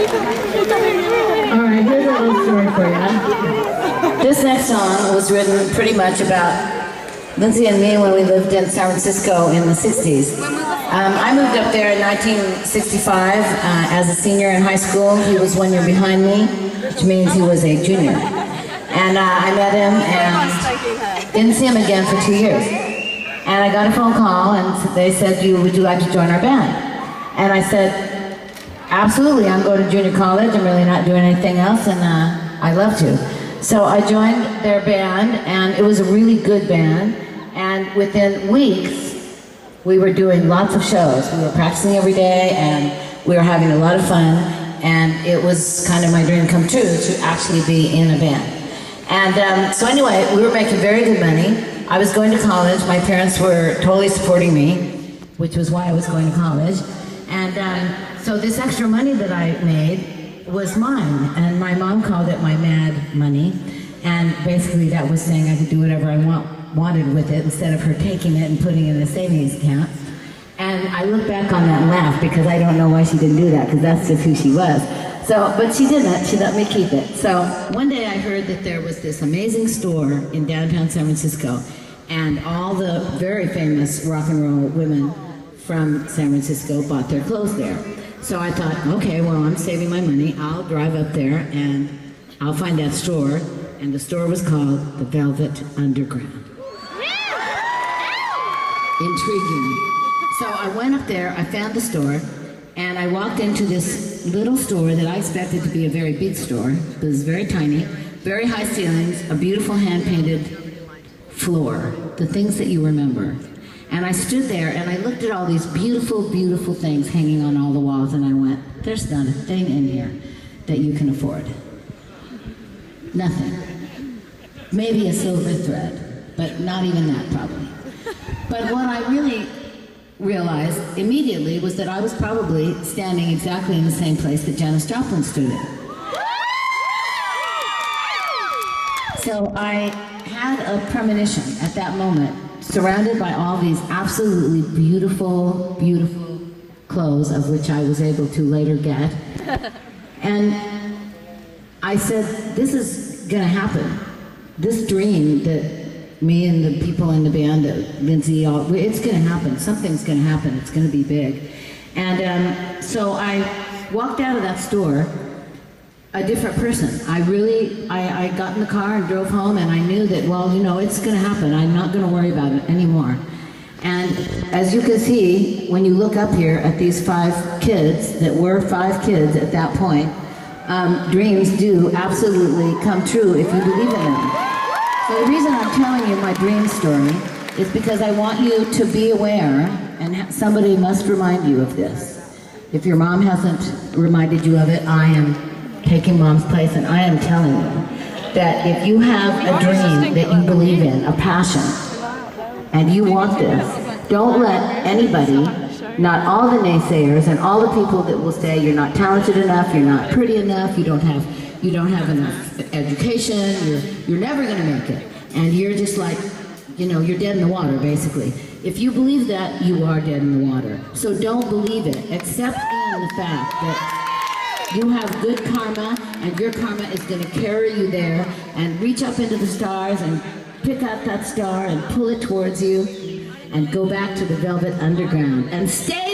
All right, here's a little story for you. This next song was written pretty much about Lindsay and me when we lived in San Francisco in the 60s. I moved up there in 1965 as a senior in high school. He was 1 year behind me, which means he was a junior. And I met him and didn't see him again for 2 years. And I got a phone call and they said, would you like to join our band? And I said, absolutely, I'm going to junior college. I'm really not doing anything else and I'd love to. So I joined their band and it was a really good band. And within weeks, we were doing lots of shows. We were practicing every day and we were having a lot of fun. And it was kind of my dream come true to actually be in a band. And so anyway, we were making very good money. I was going to college. My parents were totally supporting me, which was why I was going to college. And so this extra money that I made was mine. And my mom called it my mad money. And basically that was saying I could do whatever I wanted with it instead of her taking it and putting it in a savings account. And I look back on that and laugh because I don't know why she didn't do that because that's just who she was. So, but she didn't. She let me keep it. So one day I heard that there was this amazing store in downtown San Francisco and all the very famous rock and roll women from San Francisco bought their clothes there. So I thought, okay, well, I'm saving my money. I'll drive up there and I'll find that store. And the store was called the Velvet Underground. Intriguing. So I went up there, I found the store, and I walked into this little store that I expected to be a very big store. It was very tiny, very high ceilings, a beautiful hand-painted floor, the things that you remember. And I stood there and I looked at all these beautiful, beautiful things hanging on all the walls and I went, there's not a thing in here that you can afford. Nothing. Maybe a silver thread, but not even that probably. But what I really realized immediately was that I was probably standing exactly in the same place that Janis Joplin stood in. So I had a premonition at that moment, surrounded by all these absolutely beautiful, beautiful clothes, of which I was able to later get. And I said, this is gonna happen. This dream that me and the people in the band, Lindsay, it's gonna happen. Something's gonna happen. It's gonna be big. And so I walked out of that store a different person. I got in the car and drove home and I knew that, well, you know, it's gonna happen. I'm not gonna worry about it anymore. And as you can see, when you look up here at these 5 kids, that were 5 kids at that point, dreams do absolutely come true if you believe in them. So the reason I'm telling you my dream story is because I want you to be aware, and somebody must remind you of this. If your mom hasn't reminded you of it, I am taking mom's place, and I am telling you that if you have a dream that you believe in, a passion, and you want this, don't let anybody, not all the naysayers and all the people that will say you're not talented enough, you're not pretty enough, you don't have enough education, you're never gonna make it. And you're just like, you know, you're dead in the water, basically. If you believe that, you are dead in the water. So don't believe it, except in the fact that you have good karma, and your karma is gonna carry you there, and reach up into the stars and pick out that star and pull it towards you, and go back to the Velvet Underground and stay